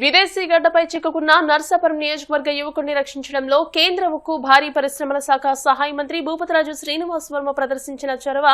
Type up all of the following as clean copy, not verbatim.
విదేశీ గడ్డపై చిక్కుకున్న నర్సాపురం నియోజకవర్గ యువకుడిని రక్షించడంలో కేంద్ర ఉక్కు భారీ పరిశ్రమల శాఖ సహాయ మంత్రి భూపతిరాజు శ్రీనివాస్ వర్మ ప్రదర్శించిన చొరవ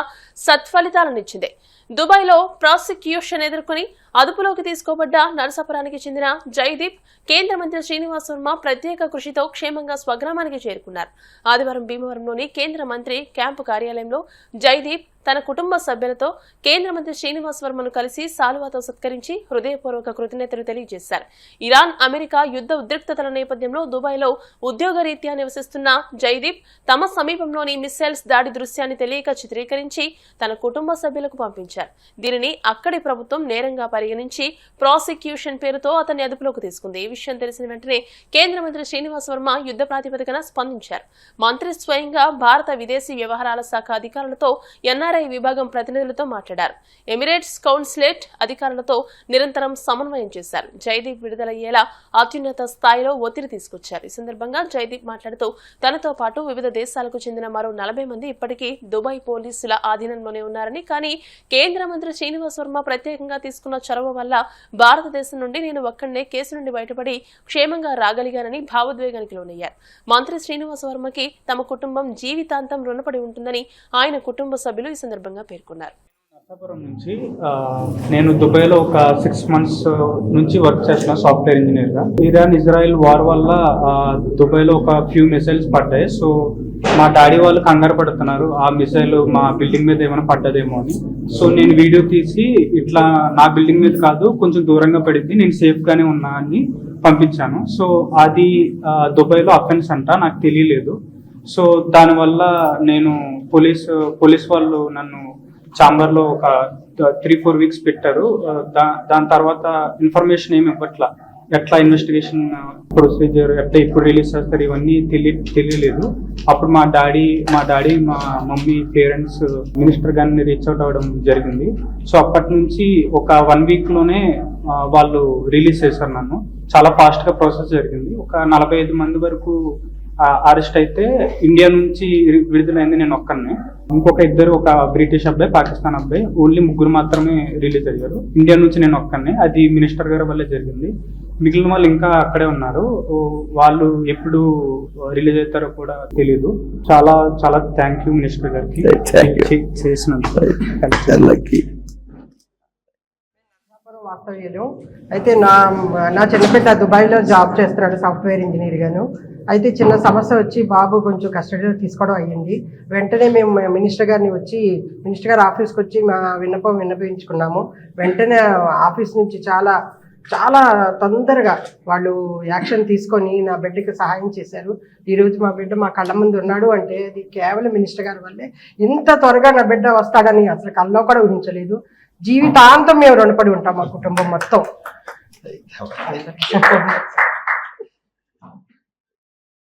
సత్ఫలితాలనిచ్చింది. దుబాయ్లో ప్రాసిక్యూషన్ ఎదుర్కొని అదుపులోకి తీసుకోబడ్డ నర్సాపురానికి చెందిన జైదీప్ కేంద్ర మంత్రి శ్రీనివాస్ వర్మ ప్రత్యేక కృషితో క్షేమంగా స్వగ్రామానికి చేరుకున్నారు. ఆదివారం భీమవరంలోని కేంద్ర మంత్రి క్యాంపు కార్యాలయంలో జైదీప్ తన కుటుంబ సభ్యులతో కేంద్ర మంత్రి శ్రీనివాస్ వర్మను కలిసి సాలువాతో సత్కరించి హృదయపూర్వక కృతజ్ఞతలు తెలియజేశారు. ఇరాన్ అమెరికా యుద్ధ ఉద్రిక్తతల నేపథ్యంలో దుబాయ్లో ఉద్యోగరీత్యా నివసిస్తున్న జైదీప్ తమ సమీపంలోని మిస్సైల్స్ దాడి దృశ్యాన్ని తెలియక చిత్రీకరించి తన కుటుంబ సభ్యులకు పంపించారు. దీనిని అక్కడి ప్రభుత్వం నేరంగా పరిగణించి ప్రాసిక్యూషన్ పేరుతో అతన్ని అదుపులోకి తీసుకుంది. ఈ విషయం తెలిసిన వెంటనే కేంద్ర మంత్రి శ్రీనివాస్ వర్మ యుద్ధ ప్రాతిపదికన స్పందించారు. మంత్రి స్వయంగా భారత విదేశీ వ్యవహారాల శాఖ అధికారులతో ఎన్ఆర్ఐ విభాగం ప్రతినిధులతో మాట్లాడారు. ఎమిరేట్స్ కౌన్సిలేట్ అధికారులతో నిరంతరం సమన్వయం చేశారు. జైదీప్ విడుదలయ్యేలా అత్యున్నత స్థాయిలో ఒత్తిడి తీసుకొచ్చారు. ఈ సందర్భంగా జైదీప్ మాట్లాడుతూ తనతో పాటు వివిధ దేశాలకు చెందిన మరో 40 మంది ఇప్పటికీ దుబాయ్ పోలీసుల ఆధీనంలోనే ఉన్నారని, కానీ కేంద్ర మంత్రి శ్రీనివాస్ వర్మ ప్రత్యేకంగా తీసుకున్న చొరవ వల్ల భారతదేశం నుండి నేను ఒక్కడే కేసు నుండి బయటపడి క్షేమంగా రాగలిగానని భావోద్వేగానికి లోనయ్యారు. మంత్రి శ్రీనివాస్ వర్మకి తమ కుటుంబం జీవితాంతం రుణపడి ఉంటుందని ఆయన కుటుంబ సభ్యులు ఈ సందర్భంగా పేర్కొన్నారు. నర్సాపురం నుంచి నేను దుబాయ్లో ఒక 6 months నుంచి వర్క్ చేస్తున్నా సాఫ్ట్వేర్ ఇంజనీర్గా. ఇరాన్ ఇజ్రాయెల్ వార్ వల్ల దుబాయ్లో ఒక ఫ్యూ మిసైల్స్ పడ్డాయి. సో మా డాడీ వాళ్ళు కంగారు పడుతున్నారు, ఆ మిసైల్ మా బిల్డింగ్ మీద ఏమైనా పడ్డదేమో అని. సో నేను వీడియో తీసి ఇట్లా నా బిల్డింగ్ మీద కాదు, కొంచెం దూరంగా పడింది, నేను సేఫ్గానే ఉన్నా అని పంపించాను. సో అది దుబాయ్లో అఫెన్స్ అంట, నాకు తెలియలేదు. సో దానివల్ల నేను పోలీస్ వాళ్ళు నన్ను చాంబర్లో ఒక 3-4 weeks పెట్టారు. దాని తర్వాత ఇన్ఫర్మేషన్ ఏమి ఇవ్వట్లా, ఎట్లా ఇన్వెస్టిగేషన్ ప్రొసీజర్ ఎట్లా ఇప్పుడు రిలీజ్ చేస్తారు ఇవన్నీ తెలియలేదు. అప్పుడు మా డాడీ మా మమ్మీ పేరెంట్స్ మినిస్టర్ గారిని రీచ్ అవుట్ అవ్వడం జరిగింది. సో అప్పటి నుంచి ఒక 1 weekలోనే వాళ్ళు రిలీజ్ చేశారు నన్ను. చాలా ఫాస్ట్గా ప్రాసెస్ జరిగింది. ఒక 45 మంది వరకు అరెస్ట్ అయితే ఇండియా నుంచి విడుదలైంది నేను ఒక్కనే. ఇంకొక 2, ఒక బ్రిటిష్ అబ్బాయి, పాకిస్తాన్ అబ్బాయి, ఓన్లీ 3 మాత్రమే రిలీజ్ అయ్యారు. ఇండియా నుంచి నేను ఒక్కనే, అది మినిస్టర్ గారి వల్లే జరిగింది. మిగిలిన వాళ్ళు ఇంకా అక్కడే ఉన్నారు, వాళ్ళు ఎప్పుడు రిలీజ్ అవుతారో కూడా తెలియదు. చాలా చాలా థ్యాంక్ యూ మినిస్టర్ గారికి చేసినందుకు. వాస్తవ్యులు అయితే నా చిన్నపిల్ల దుబాయ్లో జాబ్ చేస్తున్నాడు సాఫ్ట్వేర్ ఇంజనీర్ గాను. అయితే చిన్న సమస్య వచ్చి బాబు కొంచెం కస్టడీలో తీసుకోవడం అయ్యింది. వెంటనే మేము మినిస్టర్ గారి ఆఫీస్కి వచ్చి మా విన్నపించుకున్నాము. వెంటనే ఆఫీస్ నుంచి చాలా చాలా తొందరగా వాళ్ళు యాక్షన్ తీసుకొని నా బిడ్డకి సహాయం చేశారు. ఈరోజు మా బిడ్డ మా కళ్ళ ముందు ఉన్నాడు అంటే అది కేవలం మినిస్టర్ గారి వల్లే. ఇంత త్వరగా నా బిడ్డ వస్తాడని అసలు కల్లో కూడా ఊహించలేదు. జీవితాంతం మేము రుణపడి ఉంటాం, మా కుటుంబం మొత్తం.